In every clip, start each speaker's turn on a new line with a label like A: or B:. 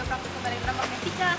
A: praktikum elektron magnetika.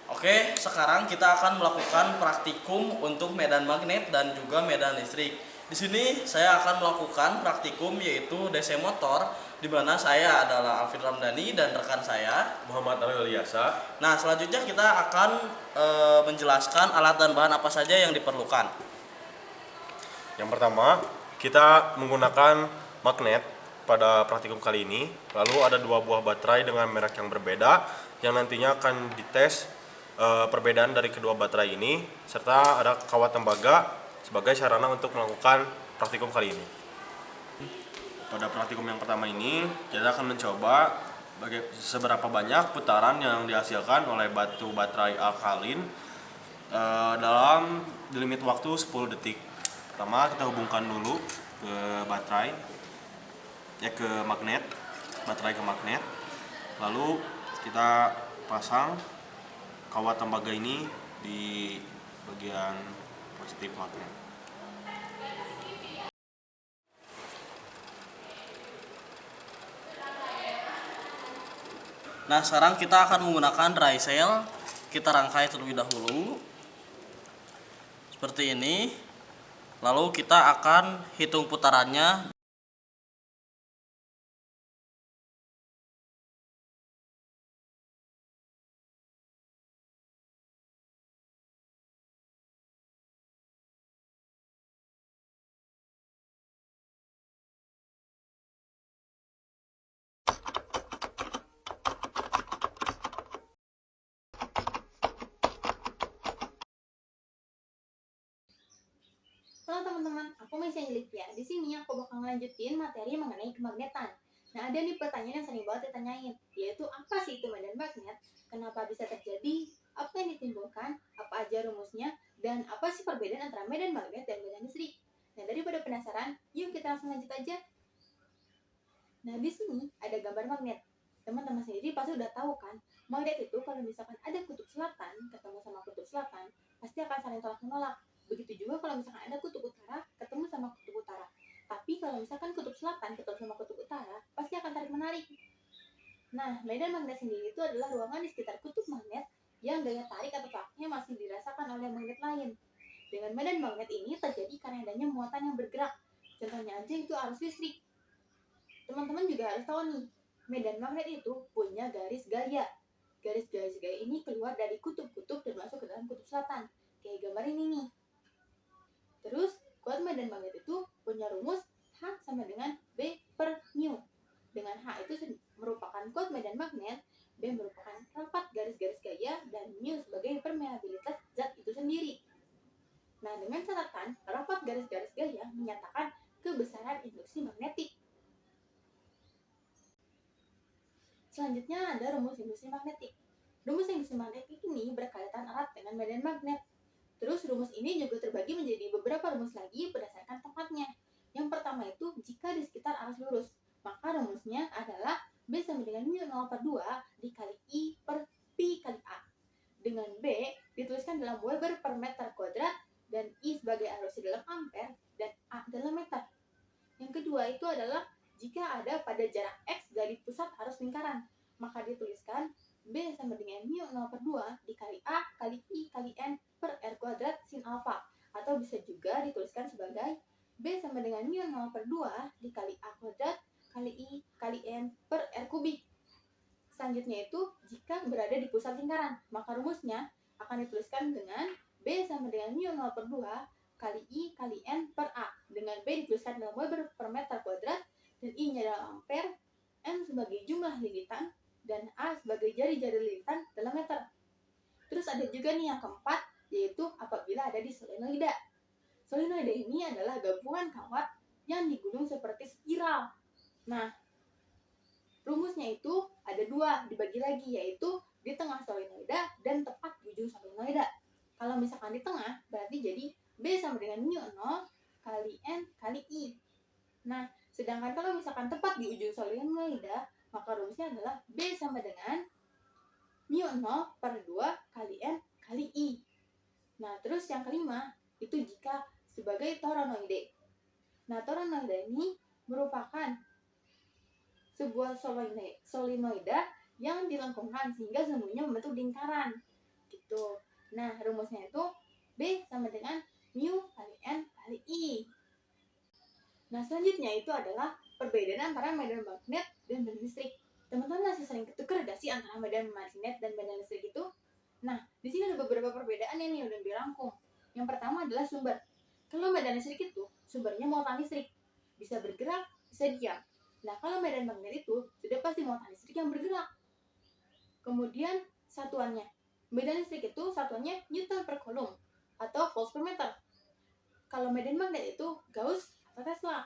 B: Oke, sekarang kita akan melakukan praktikum untuk medan magnet dan juga medan listrik. Di sini saya akan melakukan praktikum yaitu DC motor, di mana saya adalah Alvin Ramdhani dan rekan saya
C: Muhammad Aril Yasa.
B: Nah, selanjutnya kita akan menjelaskan alat dan bahan apa saja yang diperlukan.
C: Yang pertama, kita menggunakan magnet pada praktikum kali ini. Lalu ada 2 buah baterai dengan merek yang berbeda yang nantinya akan dites perbedaan dari kedua baterai ini, serta ada kawat tembaga sebagai sarana untuk melakukan praktikum kali ini. Pada praktikum yang pertama ini, kita akan mencoba seberapa banyak putaran yang dihasilkan oleh batu baterai alkalin dalam limit waktu 10 detik. Pertama, kita hubungkan dulu ke baterai, ke magnet, baterai ke magnet. Lalu kita pasang kawat tembaga ini di bagian positif magnet.
B: Nah, sekarang kita akan menggunakan dry cell. Kita rangkai terlebih dahulu seperti ini. Lalu kita akan hitung putarannya.
A: Halo teman-teman, aku Mesya Angelivia. Di sini aku bakal ngelanjutin materi mengenai kemagnetan. Nah, ada nih pertanyaan yang sering banget ditanyain, yaitu apa sih itu medan magnet, kenapa bisa terjadi, apa yang ditimbulkan, apa aja rumusnya, dan apa sih perbedaan antara medan magnet dan medan listrik. Nah, daripada penasaran, yuk kita langsung lanjut aja. Nah, di sini ada gambar magnet. Teman-teman sendiri pasti udah tahu kan, magnet itu kalau misalkan ada kutub selatan ketemu sama kutub selatan, pasti akan saling tolak-menolak. Begitu juga kalau misalkan ada kutub utara ketemu sama kutub utara. Tapi kalau misalkan kutub selatan ketemu sama kutub utara, pasti akan tarik-menarik. Nah, medan magnet sendiri itu adalah ruangan di sekitar kutub magnet yang gaya tarik atau tolaknya masih dirasakan oleh magnet lain. Dengan medan magnet ini terjadi karena adanya muatan yang bergerak. Contohnya aja itu arus listrik. Teman-teman juga harus tahu nih, medan magnet itu punya garis gaya. Garis-garis gaya ini keluar dari kutub-kutub dan masuk ke dalam kutub selatan. Kayak gambar ini nih. Terus, kuat medan magnet itu punya rumus H sama dengan B per mu. Dengan H itu merupakan kuat medan magnet, B merupakan rapat garis-garis gaya, dan mu sebagai permeabilitas zat itu sendiri. Nah, dengan catatan, rapat garis-garis gaya menyatakan kebesaran induksi magnetik. Selanjutnya ada rumus induksi magnetik. Rumus induksi magnetik ini berkaitan erat dengan medan magnet. Terus rumus ini juga terbagi menjadi beberapa rumus lagi berdasarkan tempatnya. Yang pertama itu jika di sekitar arus lurus, maka rumusnya adalah B sama dengan mu 0 per 2 dikali I per Pi kali A. Dengan B dituliskan dalam Weber per meter kuadrat dan I sebagai arus dalam ampere dan A dalam meter. Yang kedua itu adalah jika ada pada jarak X dari pusat arus lingkaran, maka dituliskan B sama dengan mu 0 per 2 dikali A kali I kali N per R kuadrat sin alfa. Atau bisa juga dituliskan sebagai B sama dengan mu 0 per 2 dikali A kuadrat kali I kali N per R kubik. Selanjutnya itu jika berada di pusat lingkaran, maka rumusnya akan dituliskan dengan B sama dengan mu 0 per 2 kali I kali N per A. Dengan B dituliskan dalam Weber per meter kuadrat dan I-nya dalam ampere, N sebagai jumlah lilitan, dan A sebagai jari-jari lilitan dalam meter. Terus ada juga nih yang keempat, yaitu apabila ada di solenoida. Solenoida ini adalah gabungan kawat yang digulung seperti spiral. Nah, rumusnya itu ada 2, dibagi lagi, yaitu di tengah solenoida dan tepat di ujung solenoida. Kalau misalkan di tengah, berarti jadi B sama dengan mu 0 kali N kali I. Nah, sedangkan kalau misalkan tepat di ujung solenoida, maka rumusnya adalah B sama dengan mu 0 per 2 kali N kali I. Nah, terus yang kelima itu jika sebagai toronoide. Nah, toronoida ini merupakan sebuah solenoida yang dilengkungkan sehingga sumbunya membentuk lingkaran. Gitu. Nah, rumusnya itu B sama dengan mu kali N kali I. Nah, selanjutnya itu adalah perbedaan antara medan magnet dan medan listrik. Teman-teman masih sering ketukar gak sih antara medan magnet dan medan listrik itu? Nah, di sini ada beberapa perbedaan yang nih udah dirangkum. Yang pertama adalah sumber. Kalau medan listrik itu sumbernya muatan listrik, bisa bergerak, bisa diam. Nah, kalau medan magnet itu sudah pasti muatan listrik yang bergerak. Kemudian satuannya, medan listrik itu satuannya Newton per Coulomb atau Volt per meter. Kalau medan magnet itu Gauss atau Tesla.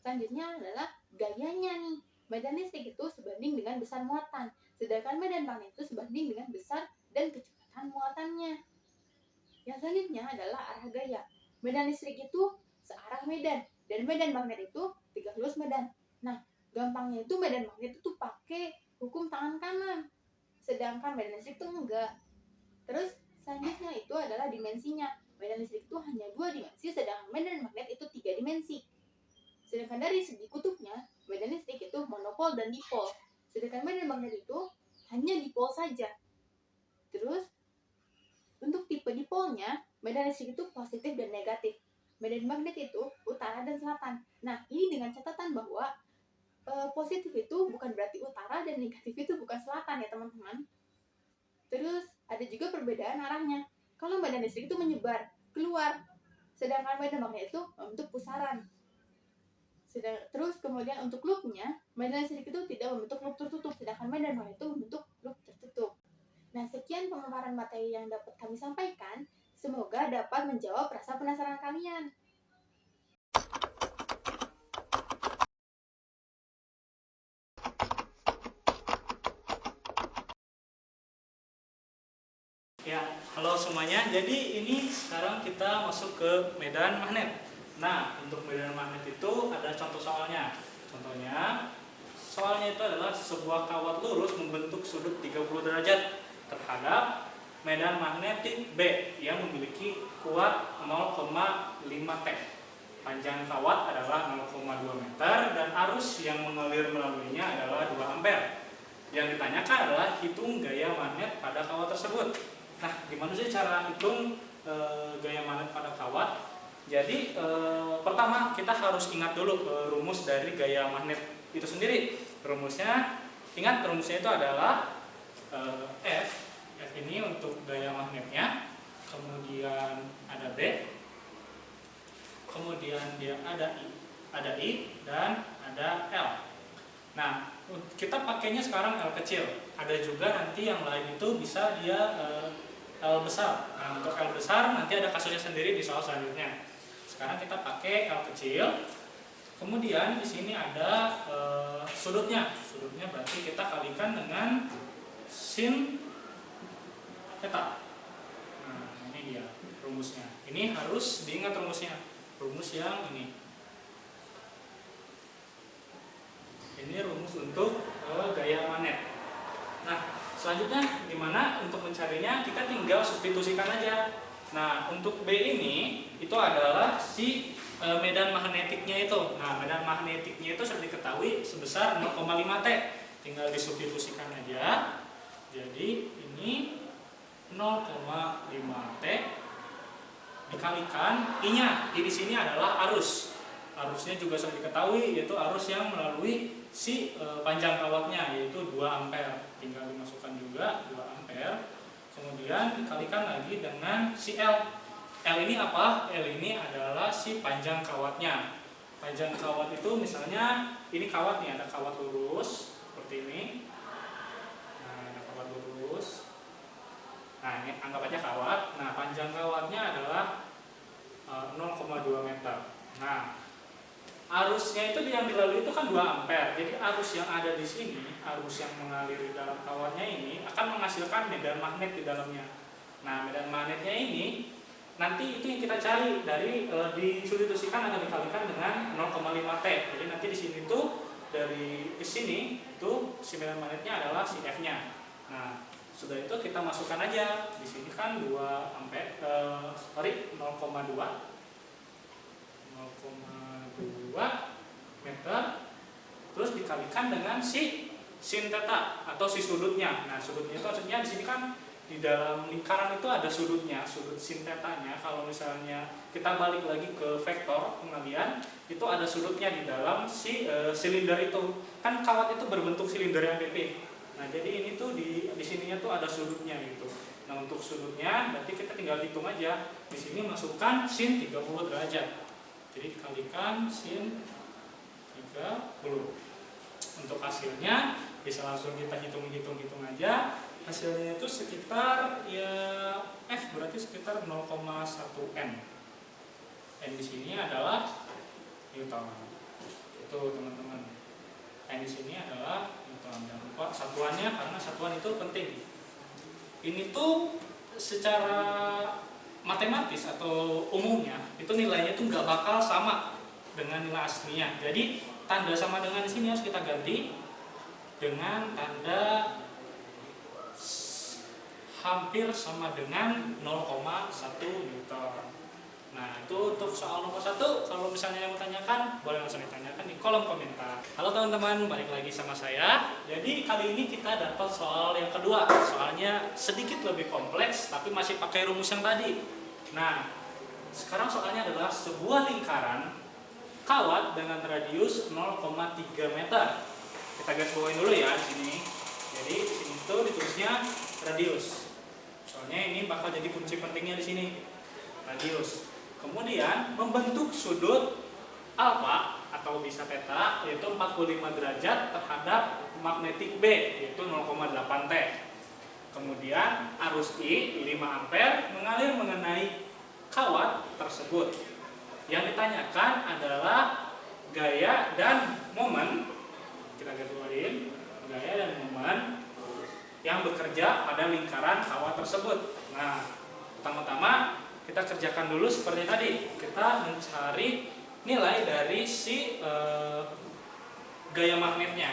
A: Selanjutnya adalah gayanya nih. Medan listrik itu sebanding dengan besar muatan, sedangkan medan magnet itu sebanding dengan besar dan kecepatan muatannya. Yang selanjutnya adalah arah gaya. Medan listrik itu searah medan, dan medan magnet itu tiga lurus medan. Nah, gampangnya itu medan magnet itu pakai hukum tangan kanan, sedangkan medan listrik itu enggak. Terus selanjutnya itu adalah dimensinya. Medan listrik itu hanya 2 dimensi, sedangkan medan magnet itu 3 dimensi. Sedangkan dari segi kutubnya, medan listrik itu monopol dan dipol, sedangkan medan magnet itu hanya dipol saja. Terus untuk tipe dipolnya, medan listrik itu positif dan negatif. Medan magnet itu utara dan selatan. Nah, ini dengan catatan bahwa positif itu bukan berarti utara dan negatif itu bukan selatan ya teman-teman. Terus ada juga perbedaan arahnya. Kalau medan listrik itu menyebar keluar, sedangkan medan magnet itu membentuk pusaran. Terus kemudian untuk loopnya, medan listrik itu tidak membentuk loop tertutup, sedangkan medan magnet itu membentuk loop tertutup. Nah, sekian pemaparan materi yang dapat kami sampaikan. Semoga dapat menjawab rasa penasaran kalian.
D: Ya, halo semuanya. Jadi ini sekarang kita masuk ke medan magnet. Nah, untuk medan magnet itu ada contoh soalnya. Contohnya, soalnya itu adalah sebuah kawat lurus membentuk sudut 30 derajat terhadap medan magnetik B yang memiliki kuat 0,5 T. Panjang kawat adalah 0,2 meter dan arus yang mengalir melaluinya adalah 2 ampere. Yang ditanyakan adalah hitung gaya magnet pada kawat tersebut. Nah, gimana sih cara hitung gaya magnet pada kawat? Jadi pertama kita harus ingat dulu rumus dari gaya magnet itu sendiri. Ingat rumusnya itu adalah F ini untuk gaya magnetnya, kemudian ada B, kemudian dia ada I dan ada L. Nah, kita pakainya sekarang L kecil. Ada juga nanti yang lain itu bisa dia L besar. Nah, untuk L besar nanti ada kasusnya sendiri di soal selanjutnya. Sekarang kita pakai L kecil. Kemudian di sini ada sudutnya. Sudutnya berarti kita kalikan dengan sin theta. Nah, ini dia rumusnya. Ini harus diingat rumusnya. Rumus yang ini. Ini rumus untuk gaya magnet. Nah, selanjutnya gimana untuk mencarinya? Kita tinggal substitusikan aja. Nah, untuk B ini itu adalah si medan magnetiknya itu. Nah, medan magnetiknya itu sudah diketahui sebesar 0,5 T. Tinggal disubstitusikan aja. Jadi ini 0,5 T dikalikan I-nya. I di sini adalah arus. Arusnya juga sudah diketahui, yaitu arus yang melalui si panjang kawatnya, yaitu 2 ampere. Tinggal dimasukkan juga 2 ampere. Kemudian dikalikan lagi dengan si L. L ini apa? L ini adalah si panjang kawatnya. Panjang kawat itu misalnya ini kawat nih, ada kawat lurus seperti ini. Nah, ada kawat lurus. Nah, ini anggap aja kawat. Nah, panjang kawatnya adalah 0,2 meter. Nah, arusnya itu yang dilalui itu kan 2 ampere. Jadi arus yang ada di sini, arus yang mengalir di dalam kawatnya ini akan menghasilkan medan magnet di dalamnya. Nah, medan magnetnya ini nanti itu yang kita cari dari disubstitusikan atau dikalikan dengan 0,5 T. Jadi nanti di sini tuh dari sini itu si medan magnetnya adalah si F-nya. Nah, Sudah itu kita masukkan aja. Di sini kan 2 ampere, 0,2 meter, terus dikalikan dengan si sin theta atau si sudutnya. Nah, sudutnya itu maksudnya di sini kan di dalam lingkaran itu ada sudutnya, sudut sin theta-nya. Kalau misalnya kita balik lagi ke vektor pengalian, itu ada sudutnya di dalam si silinder itu. Kan kawat itu berbentuk silinder yang pipih. Nah, jadi ini tuh di sininya tuh ada sudutnya gitu. Nah, untuk sudutnya berarti kita tinggal hitung aja. Di sini masukkan sin 30 derajat. Jadi dikalikan sin 30. Untuk hasilnya bisa langsung kita hitung aja. Hasilnya itu sekitar ya F berarti sekitar 0,1 N. N di sini adalah Newton. Itu teman-teman. N di sini adalah Newton. Jangan lupa satuannya karena satuan itu penting. Ini tuh secara matematis atau umumnya itu nilainya tuh nggak bakal sama dengan nilai aslinya. Jadi tanda sama dengan di sini harus kita ganti dengan tanda hampir sama dengan 0,1 Newton. Nah, itu untuk soal nomor 1. Kalau misalnya yang mau tanyakan, boleh langsung ditanyakan di kolom komentar. Halo teman-teman, balik lagi sama saya. Jadi kali ini kita dapat soal yang kedua. Soalnya sedikit lebih kompleks, tapi masih pakai rumus yang tadi. Nah, sekarang soalnya adalah sebuah lingkaran kawat dengan radius 0,3 meter. Kita garis bawain dulu ya di sini. Jadi di sini tuh ditulisnya radius. Soalnya ini bakal jadi kunci pentingnya di sini. Radius. Kemudian membentuk sudut alfa atau bisa theta yaitu 45 derajat terhadap magnetik B yaitu 0,8 T. Kemudian arus I 5 ampere mengalir mengenai kawat tersebut. Yang ditanyakan adalah gaya dan momen. Kita garisbawahin gaya dan momen yang bekerja pada lingkaran kawat tersebut. Nah, pertama-tama kita kerjakan dulu seperti tadi. Kita mencari nilai dari si gaya magnetnya.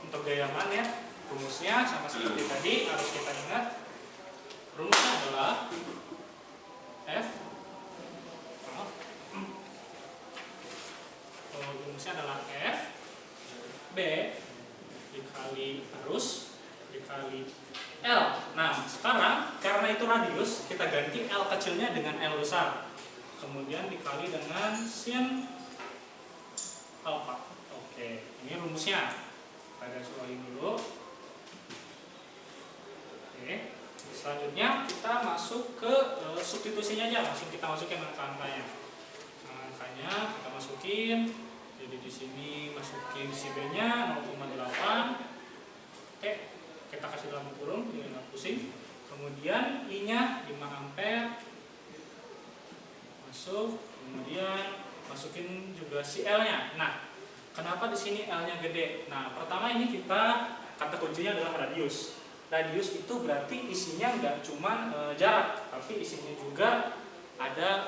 D: Untuk gaya magnet, rumusnya sama seperti tadi harus kita ingat. Rumusnya adalah rumusnya adalah F B dikali arus dikali L. Nah, sekarang karena itu radius, kita ganti L kecilnya dengan L besar. Kemudian dikali dengan sin alfa. Oke, ini rumusnya. Kita garis bawahi dulu. Oke. Selanjutnya kita masuk ke substitusinya aja, langsung kita masukin angka-angkanya. Angkanya kita masukin. Jadi di sini masukin si B-nya 0,8. Kita kasih dalam kurung biar nggak pusing. Kemudian I-nya 5 ampere masuk. Kemudian masukin juga si L-nya. Nah, kenapa di sini L-nya gede? Nah, pertama ini kita kata kuncinya adalah radius. Radius itu berarti isinya nggak cuma jarak, tapi isinya juga ada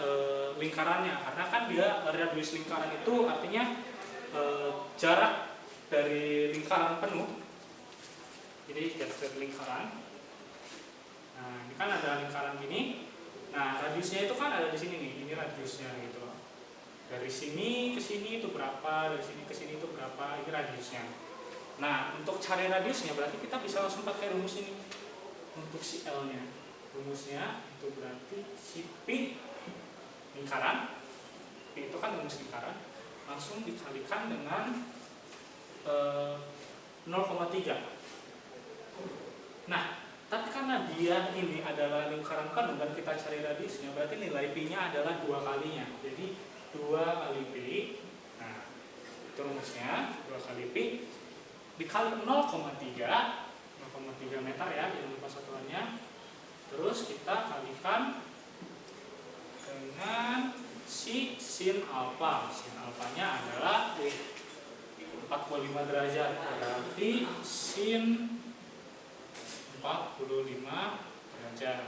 D: lingkarannya. Karena kan dia radius lingkaran itu artinya jarak dari lingkaran penuh. Jadi jarak dari lingkaran. Nah, ini kan ada lingkaran gini. Nah, radiusnya itu kan ada di sini nih. Ini radiusnya gitu. Dari sini ke sini itu berapa? Dari sini ke sini itu berapa? Ini radiusnya. Nah, untuk cari radiusnya berarti kita bisa langsung pakai rumus ini. Untuk si L-nya. Rumusnya itu berarti si Pi lingkaran. Pi itu kan rumus lingkaran. Langsung dikalikan dengan 0,3. Nah, tapi karena dia ini adalah lingkaran penuh dan kita cari radiusnya, berarti nilai Pi-nya adalah 2 kalinya. Jadi 2 kali Pi. Nah, itu rumusnya 2 kali Pi dikali 0,3 meter ya, jangan lupa satuannya. Terus kita kalikan dengan si sin alfa. Sin alfanya adalah 45 derajat. Berarti sin 45 derajat.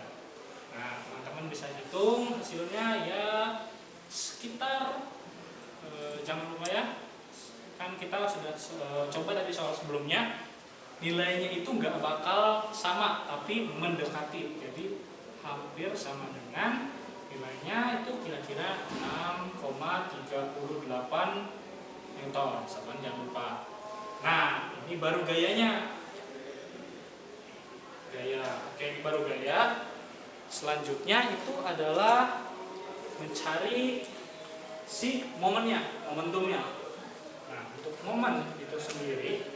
D: Nah, teman-teman bisa hitung hasilnya ya sekitar jangan lupa ya, kan kita sudah coba tadi soal sebelumnya nilainya itu nggak bakal sama, tapi mendekati. Jadi hampir sama dengan nilainya itu kira-kira 6,38 Newton. Sahabat jangan lupa. Nah, ini baru gayanya. Gaya, oke, ini baru gaya. Selanjutnya itu adalah mencari si momennya, momentumnya. Nah, untuk momen itu sendiri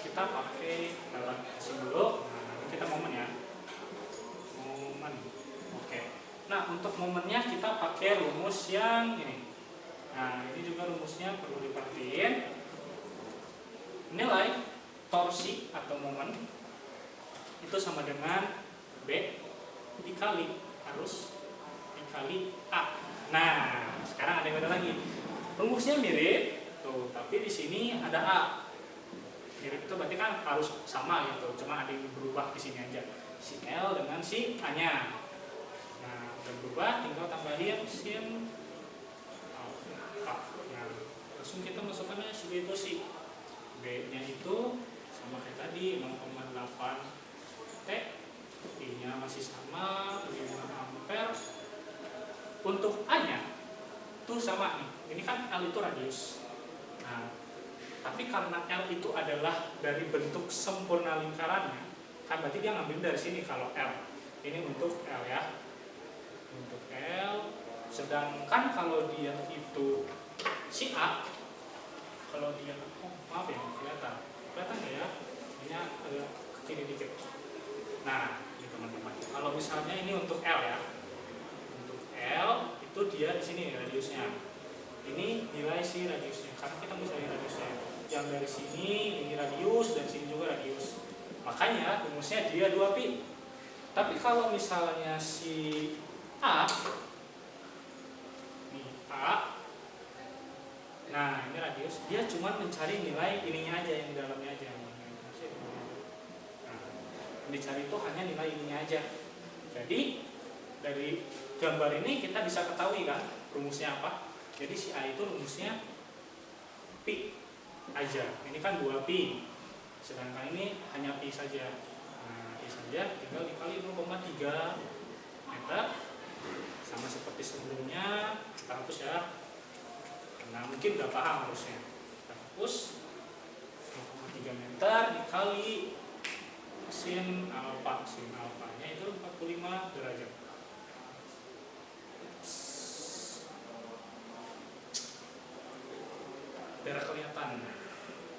D: kita pakai alat dulu. Nah, kita momen ya. Momen. Oke. Nah, untuk momennya kita pakai rumus yang ini. Nah, ini juga rumusnya perlu diperhatiin. Nilai torsi atau momen itu sama dengan B dikali arus dikali A. Nah, sekarang ada yang beda lagi. Rumusnya mirip tuh, tapi di sini ada A. Mirip itu berarti kan harus sama gitu, cuma ada yang berubah di sini aja. Si L dengan si A-nya. Nah, udah berubah, tinggal tambahin sin A. Nah, langsung kita masukkannya sebagai torsi. B-nya itu sama kayak tadi 0,8 T. I-nya masih sama 5 ampere. Untuk A-nya tuh sama nih. Ini kan L itu radius. Nah, tapi karena L itu adalah dari bentuk sempurna lingkarannya, kan berarti dia ngambil dari sini kalau L. Ini untuk L ya. Untuk L. Sedangkan kalau dia itu si A, kalau dia, oh maaf ya, kelihatan nggak ya? Ini agak kecil dikit. Nah, ini teman-teman. Kalau misalnya ini untuk L ya, untuk L itu dia di sini radiusnya. Ini nilai si radiusnya, karena kita bisa lihat radiusnya. Yang dari sini ini radius, dan sini juga radius. Makanya rumusnya dia 2pi. Tapi kalau misalnya si A, nih A, nah ini radius, dia cuma mencari nilai ininya aja, yang di dalamnya aja. Nah, dicari itu hanya nilai ininya aja. Jadi dari gambar ini kita bisa ketahui kan rumusnya apa. Jadi si A itu rumusnya pi aja. Ini kan 2pi. Sedangkan ini hanya pi saja. Nah, pi saja tinggal dikali 0,3 meter. Sama seperti sebelumnya, kita hapus ya. Nah, mungkin udah paham harusnya. Kita hapus 0,3 meter dikali sin alfa. Sin alfanya itu 45 derajat. Biar kelihatan.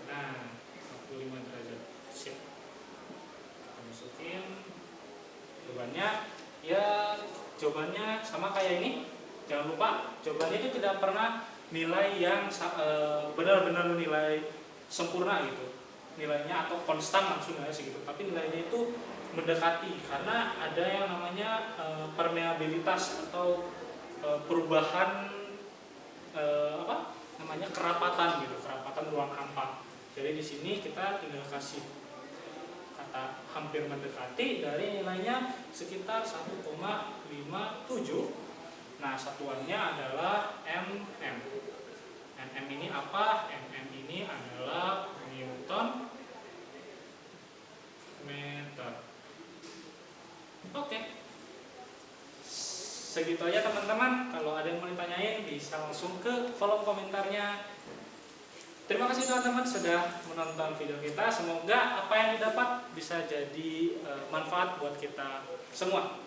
D: Nah, 45 derajat. Sip. Kita masukin jawabannya. Ya, jawabannya sama kayak ini. Jangan lupa, jawabannya itu tidak pernah nilai yang benar-benar nilai sempurna gitu. Nilainya atau konstan langsung nilai segitu. Tapi nilainya itu mendekati karena ada yang namanya permeabilitas atau perubahan namanya kerapatan gitu, kerapatan ruang hampa. Jadi di sini kita tinggal kasih kata hampir mendekati dari nilainya sekitar 1,57. Nah, satuannya adalah mm. Mm ini apa? Mm ini adalah Newton meter. Oke. Segitu aja teman-teman. Kalau ada yang mau ditanyain bisa langsung ke kolom komentarnya. Terima kasih teman-teman sudah menonton video kita. Semoga apa yang didapat bisa jadi manfaat buat kita semua.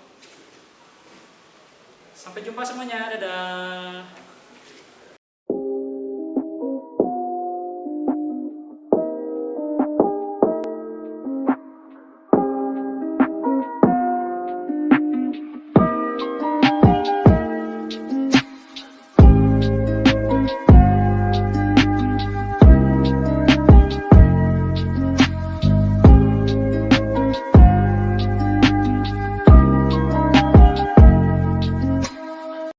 D: Sampai jumpa semuanya. Dadah.